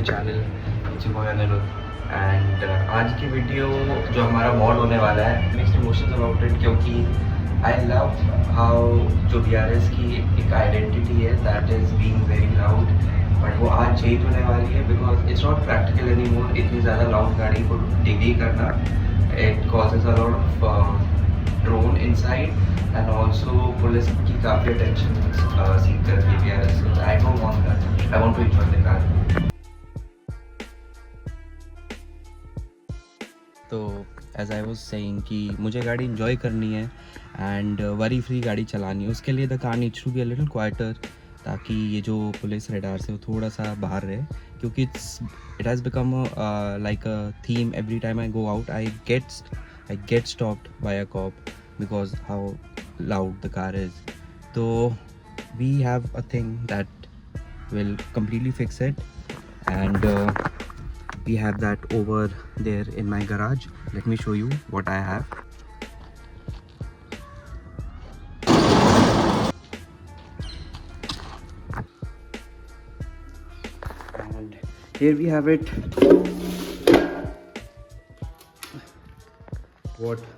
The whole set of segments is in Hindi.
द चैनल अनिरुद्ध एंड आज की वीडियो जो हमारा मॉड होने वाला है मिक्स्ड इमोशंस अबाउट इट, क्योंकि आई लव हाउ जो BRS की एक आइडेंटिटी है that is being very loud, but वो आज चेंज होने वाली है because it's not practical any more इतनी ज़्यादा लाउड गाड़ी को डिग्री करना. It causes a lot of drone inside and also police की काफ़ी अटेंशन सीख करती है BRS. So I don't want that. I want to enjoy the car. तो एज आई वाज सेइंग कि मुझे गाड़ी इंजॉय करनी है एंड वरी फ्री गाड़ी चलानी है. उसके लिए the car needs to be a little quieter, ताकि ये जो पुलिस रडार से वो थोड़ा सा बाहर रहे, क्योंकि it has become like a theme. Every time I go out I get stopped bye a cop because how loud the car is. So we have a thing that will completely fix it, and we have that over there in my garage. Let me show you what I have. And here we have it. What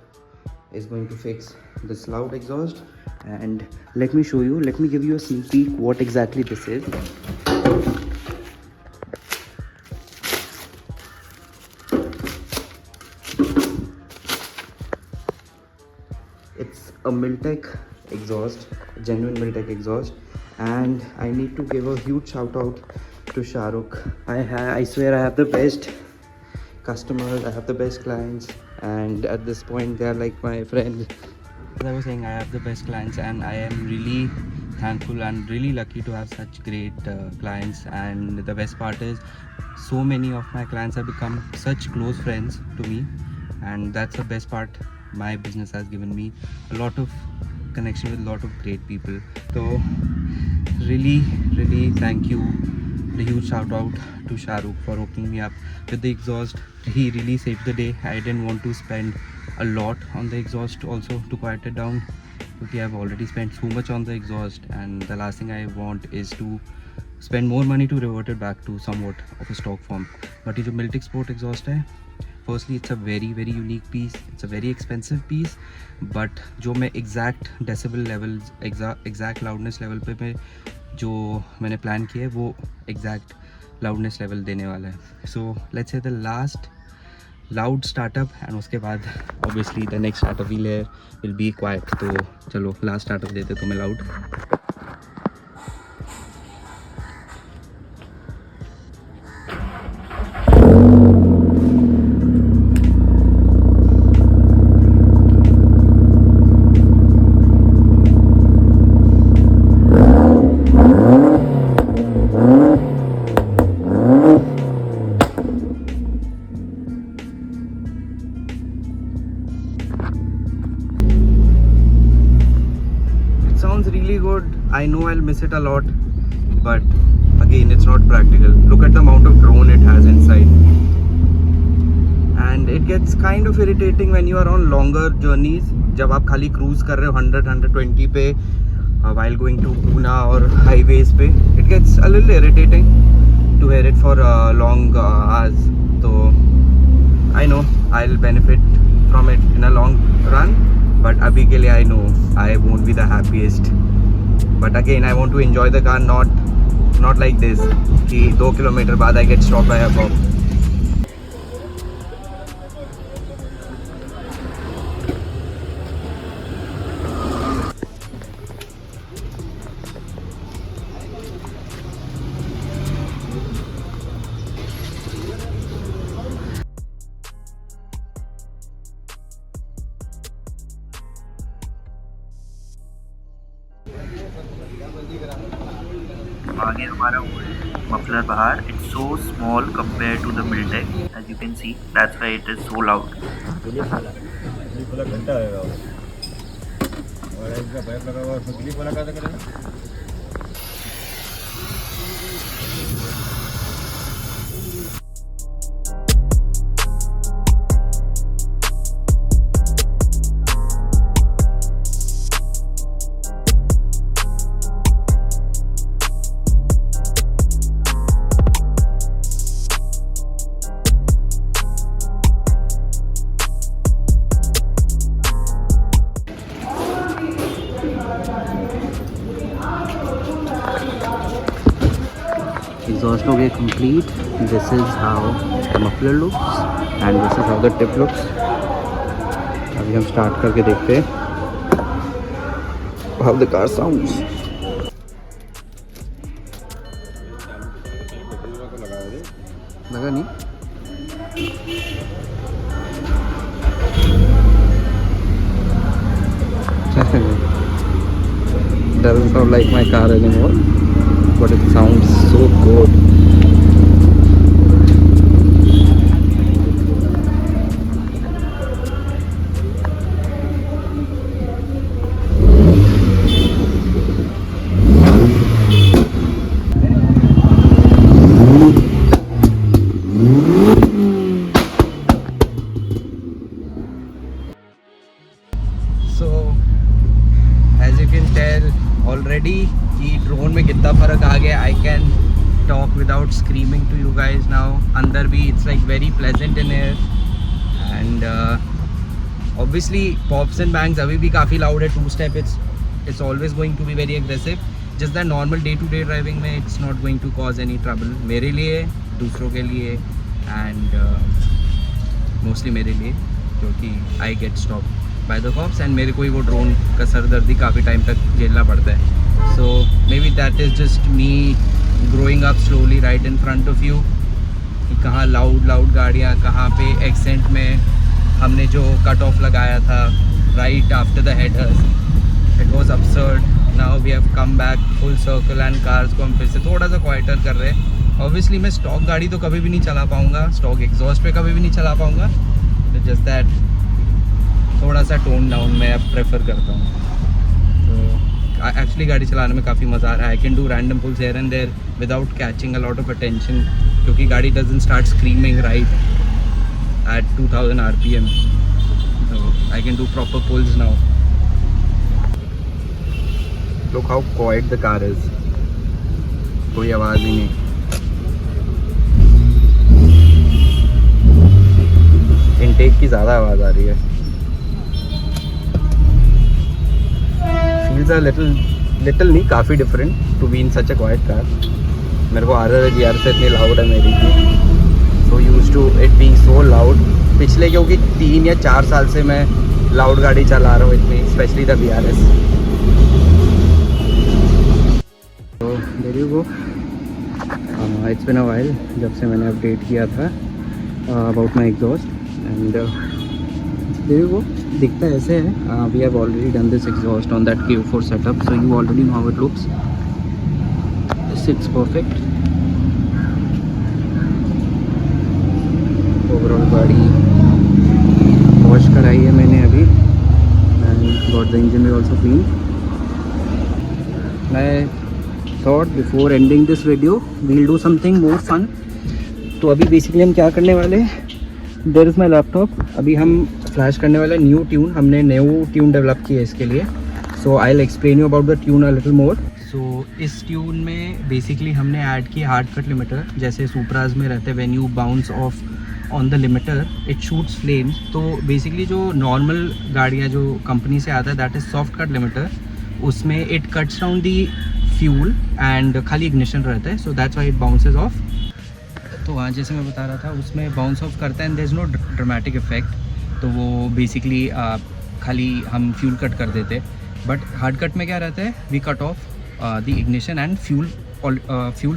is going to fix this loud exhaust, and let me show you, let me give you a sneak peek what exactly this is. It's a Miltech exhaust, genuine Miltech exhaust, and I need to give a huge shout out to Shahrukh. I swear I have the best customers, I have the best clients, and at this point they are like my friends. As I was saying, I have the best clients, and I am really thankful and really lucky to have such great clients. And the best part is, so many of my clients have become such close friends to me, and that's the best part. My business has given me a lot of connection with a lot of great people. So really thank you. A huge shout out to Shahrukh for hooking me up with the exhaust. He really saved the day. I didn't want to spend a lot on the exhaust also to quiet it down, because I've already spent so much on the exhaust, and the last thing I want is to spend more money to revert it back to somewhat of a stock form. But ये जो Miltech Sport exhaust है, firstly it's a very unique piece. It's a very expensive piece, but जो मैं exact decibel level, exact loudness level पे मैं जो मैंने प्लान किया है वो एग्जैक्ट लाउडनेस लेवल देने वाला है. So let's say the last loud startup, and उसके बाद obviously the next startup will be quite. तो चलो लास्ट स्टार्टअप देते तो मैं loud. Sounds really good. I know I'll miss it a lot, but again it's not practical. Look at the amount of drone it has inside, and it gets kind of irritating when you are on longer journeys. जब आप खाली cruise कर रहे हो 100-120 पे while going to Pune or highways पे, it gets a little irritating to hear it for long hours. So I know I'll benefit from it in a long run, but अभी के लिए I know I won't be the happiest. But again I want to enjoy the car, not like this कि 2 किलोमीटर बाद I get stopped by a cop. आगे हमारा मफलर बाहर. It's so small compare to the Miltech, as you can see. That's why it is so loud. घंटा रहेगा और इसका पाइप लगा हुआ उसमें क्लिप वाला क्या करेगा. एग्जॉस्ट हो गए complete. This is how the muffler looks and this is how the tip looks. अभी हम स्टार्ट करके देखते हैं हाउ द कार साउंड्स. लगा नहीं. Doesn't sound like my car anymore, but it sounds so good. So as you can tell already कि ड्रोन में कितना फ़र्क आ गया. I can talk without screaming to you guys now. अंदर भी it's like very pleasant in here and obviously pops and bangs अभी भी काफ़ी loud है. 2-step it's always going to be very aggressive. just that normal day to day driving में it's not going to cause any trouble मेरे लिए, दूसरों के लिए and mostly मेरे लिए, क्योंकि I get stopped by the cops and मेरे को ही वो ड्रोन का सरदर्दी काफ़ी टाइम तक झेलना पड़ता है. So maybe that is just me growing up slowly right in front of you कि कहाँ लाउड गाड़ियाँ, कहाँ पे एक्सेंट में हमने जो कट ऑफ लगाया था right after the headers. It was absurd. Now we have come back full circle and cars को हम फिर से थोड़ा सा क्वाइटर कर रहे हैं. Obviously मैं स्टॉक गाड़ी तो कभी भी नहीं चला पाऊँगा, स्टॉक एग्जॉस्ट पे कभी भी नहीं चला पाऊँगा. जस्ट दैट थोड़ा सा टोन डाउन मैं अब प्रेफर करता हूँ. तो एक्चुअली गाड़ी चलाने में काफ़ी मज़ा आ रहा है. I can do random pulls here and there without catching a lot of attention, क्योंकि गाड़ी doesn't start screaming right at 2000 RPM. So I can do proper pulls now. Look how quiet the car is. कोई आवाज़ ही नहीं. इनटेक की ज़्यादा आवाज़ आ रही है. Feels a little नहीं, काफ़ी different to be in such a quiet car. मेरे को RR GR से इतनी loud है मेरी की. So used to it being so loud. पिछले क्योंकि 3 या 4 साल से मैं लाउड गाड़ी चला रहा हूँ इतनी, स्पेशली द BRS. तो there you go. It's been a while जब से मैंने अपडेट किया था about my exhaust and there you go. दिखता ऐसे है. We have already done this exhaust on that K4 setup, so you already know how it looks. This it's perfect. Overall गाड़ी वॉश कराई है मैंने अभी एंड गॉट द इंजन भी ऑल्सो क्लीन. मैं thought before ending this video we'll do something more fun. तो अभी बेसिकली हम क्या करने वाले हैं, देयर इज़ माई लैपटॉप. अभी हम फ्लैश करने वाले न्यू ट्यून. हमने न्यू ट्यून डेवलप की है इसके लिए. So I will explain you about the tune a little more. So इस ट्यून में बेसिकली हमने ऐड किया हार्ड कट लिमिटर. जैसे सुपराज में रहते हैं, when you bounce off on the limiter it shoots flames. तो बेसिकली जो नॉर्मल गाड़ियाँ जो कंपनी से आता है that is soft cut limiter. उसमें it cuts down the fuel and खाली इग्निशन रहता है. So that's why it bounces off. तो वहाँ जैसे मैं बता रहा था उसमें बाउंस ऑफ करता है and there is no dramatic effect. तो वो बेसिकली खाली हम फ्यूल कट कर देते. बट हार्ड कट में क्या रहता है, we cut off the ignition and fuel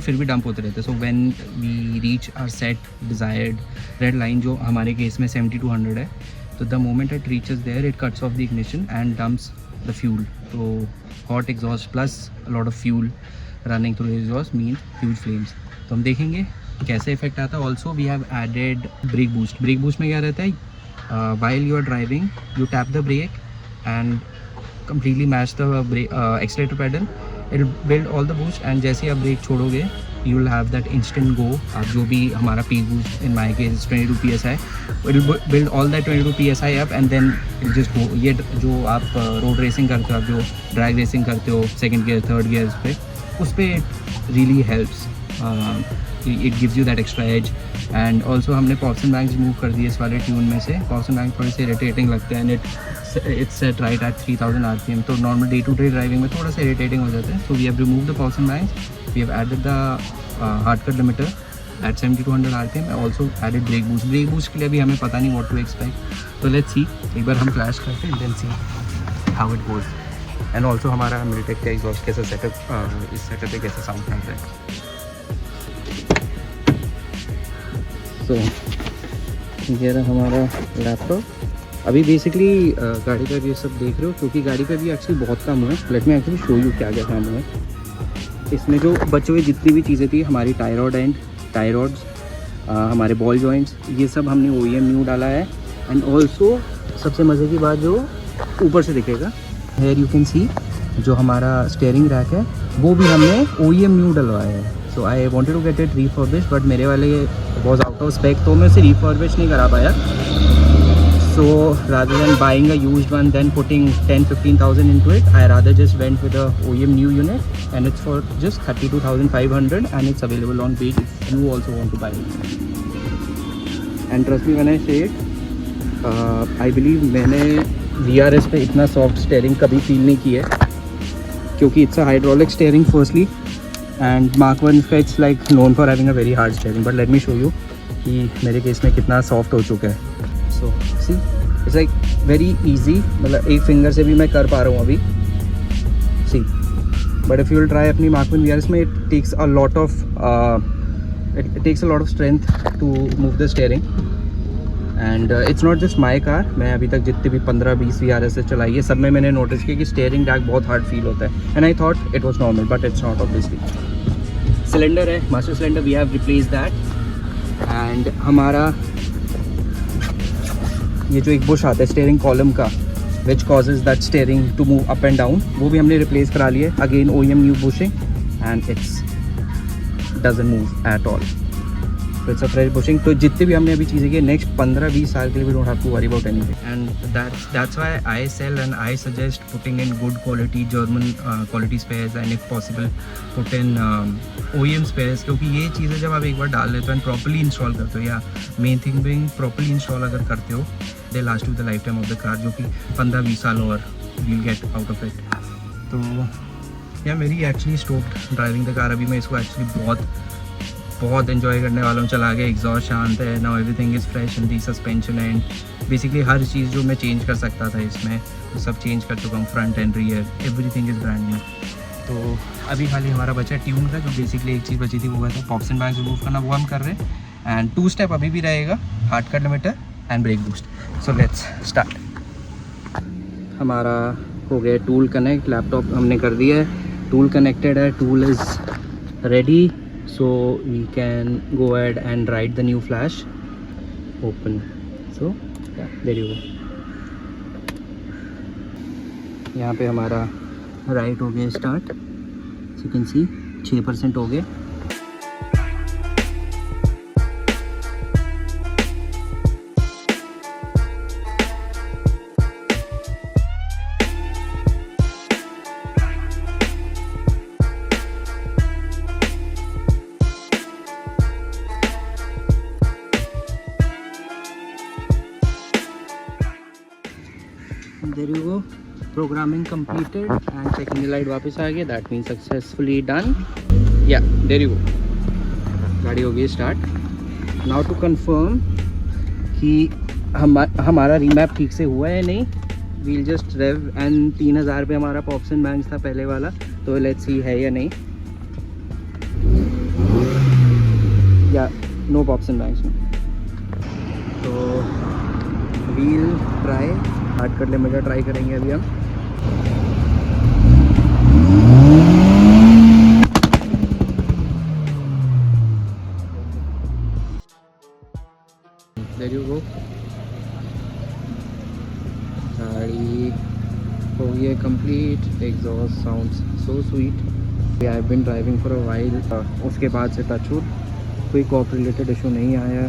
फिर भी डंप होते रहते हैं. So when we reach our set desired red line जो हमारे केस में 70 to 100 है, तो the moment it reaches there it cuts off the ignition and dumps the fuel. तो hot exhaust plus lot of fuel running through exhaust mean huge flames. तो हम देखेंगे कैसे इफेक्ट आता है. Also we have added brake boost. Brake boost में क्या रहता है, while you are driving you tap the brake and completely mash the accelerator pedal. it will build all the boost and जैसे ही आप ब्रेक छोड़ोगे you will have that instant go. आप जो भी हमारा peak boost in my case is 22 PSI, it will build all that 22 PSI up and then it just go. ये जो आप road racing करते हो, आप जो drag racing करते हो second gear third gear पे, उस पर really helps. It gives you that extra edge. And also हमने पॉप्स एंड बैंग्स रिमूव कर दिए इस वाले ट्यून में से. पॉप्स एंड बैंग्स थोड़े से इरिटेटिंग लगते हैं and it it's set right at 3000 RPM. तो normal day to day driving में थोड़ा सा इरिटेटिंग हो जाता है. So we have removed the pulse and bangs. We have added the hard cut limiter at 7200 RPM. I also added brake boost. Brake boost के लिए भी हमें पता नहीं what to expect. तो let's see. एक बार हम फ्लैश करते हैं then see how it goes. And also हमारा मिलटेक का एग्जॉस्ट कैसा सेटअप, इस सेटअप पे कैसा साउंड करता है. So ये रहा हमारा लैपटॉप. अभी बेसिकली गाड़ी का भी सब देख रहे हो क्योंकि गाड़ी का भी एक्चुअली बहुत काम हुआ है. Let me actually show you क्या क्या काम हुआ है. इसमें जो बचे हुए जितनी भी चीज़ें थी, हमारी टाई रॉड्स, हमारे बॉल जॉइंट्स, ये सब हमने OEM न्यू डाला है. एंड ऑल्सो सबसे मज़े की बात जो ऊपर से दिखेगा, हेयर यू कैन सी, जो हमारा स्टेयरिंग रैक है वो भी हमने OEM न्यू डलवाया है. So I wanted to get it refurbish but मेरे वाले वॉज आउट ऑफ स्पेक, तो मैं उसे रिफर्बिश नहीं करा पाया. So rather than buying a used one then putting 10-15,000 into it, I rather just went with a OEM new unit, and it's for just 32,500 and it's available on page if you also want to buy it. And trust me when I say it, I believe मैंने VRS पे इतना soft steering कभी feel नहीं किया है क्योंकि it's a hydraulic steering firstly, and Mark 1 का it's like known for having a very hard steering, but let me show you कि मेरे केस में कितना soft हो चुका है. So see, it's like very easy, मतलब एक फिंगर से भी मैं कर पा रहा हूँ अभी. See, but if you will try अपनी Mark 1 VRS में, it takes a lot of strength to move the steering. And it's not just my car. मैं अभी तक जितने भी 15-20 VRS से चलाई है, सब में मैंने नोटिस किया कि स्टेयरिंग डैक बहुत हार्ड फील होता है. And I thought it was normal, but it's not obviously. Cylinder है, master cylinder, we have replaced that. And हमारा ये जो एक बुश आता है स्टेयरिंग कॉलम का, which causes that steering to move up and down, वो भी हमने रिप्लेस करा लिया. Again OEM new bushing and it's doesn't move at all. तो इट्स अ फ्रेश बुशिंग. तो जितने भी हमने अभी चीज़ें की, नेक्स्ट 15-20 साल के लिए we don't have to worry about anything. And that's why I sell and I suggest putting in good quality German quality spares and if possible put in OEM spares, क्योंकि ये चीज़ें जब आप एक बार डाल लेते हो एंड प्रॉपर्ली इंस्टॉल करते हो, या main thing being properly install अगर करते हो, they last to the life time of the car, जो कि 15-20 साल और will get out of it. तो या मेरी actually stoked driving the car. अभी मैं इसको एक्चुअली बहुत एंजॉय करने वाला हूँ. चला गया, एग्जॉस्ट शांत है, now everything is fresh and the suspension and basically हर चीज़ जो मैं चेंज कर सकता था इसमें वो सब चेंज कर चुका हूँ. Front end rear everything is brand new. तो अभी खाली हमारा बचा ट्यून का, जो बेसिकली एक चीज़ बची थी वो था पॉप्स एंड बैंग्स रिमूव करना, वो हम कर रहे हैं. एंड 2 स्टेप अभी भी रहेगा, hard cut limiter and brake boost. So let's start. हमारा हो गया टूल कनेक्ट, लैपटॉप हमने कर दिया है, टूल कनेक्टेड है, tool is ready. So we can go ahead and write the new flash. Open. So yeah, there you go. यहाँ पे हमारा राइट हो गया स्टार्ट. You can see 6% हो गए. There you go, programming completed and checking light वापस आ गया. That means successfully done. Yeah, there you go. गाड़ी हो गई स्टार्ट. Now to confirm कि हमारा रीमैप ठीक से हुआ है नहीं, we'll just rev and 3000 पे हमारा पॉप्स एंड बैंग्स था पहले वाला, तो let's see है या नहीं. या नो पॉप्स एंड बैंग्स में. तो we'll try hard cut limiter try करेंगे अभी हम. There you go. गाड़ी हो गई है complete. Exhaust sounds so sweet. I have been driving for a while. उसके बाद से टचवुड कोई कॉप रिलेटेड इशू नहीं आया.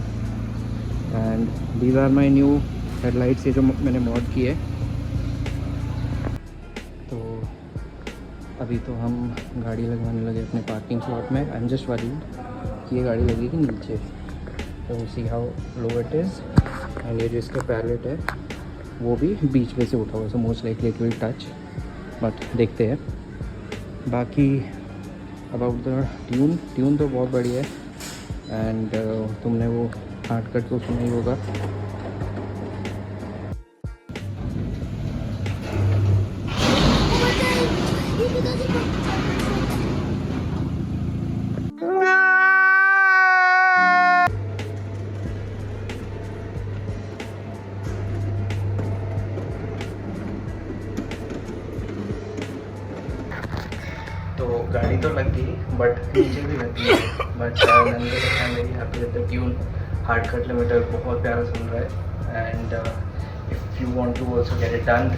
And these are my new headlights, ये जो मैंने मॉड की है. तो अभी तो हम गाड़ी लगवाने लगे अपने पार्किंग स्लॉट में. आई एम जस्ट वरीड कि ये गाड़ी लगेगी नीचे. तो see how low it is. And ये जो इसका पैलेट है वो भी बीच वे से उठा हुआ है, so most likely it will touch, but देखते हैं। बाकी अबाउट द ट्यून तो बहुत बढ़िया है। एंड तुमने वो हार्ड कट तो सुना ही होगा। तो गाड़ी तो लग गई बट नीचे भी लग गई, but I am very happy with the tune. Hard cut limiter बहुत प्यारा सुन रहा है। And if you want to also get it done,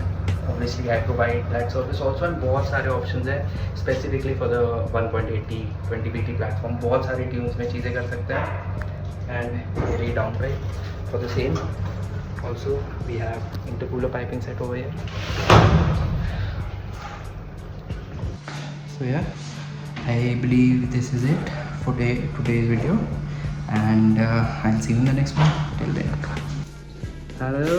obviously I provide that service also. And बहुत सारे ऑप्शंस हैं specifically for the 1.80 20BT platform. बहुत सारी ट्यून्स में चीज़ें कर सकते हैं। And very down price for the same. Also we have intercooler piping set over here. So yeah, I believe this is it for today's video, and I'll see you in the next one. Till then, hello.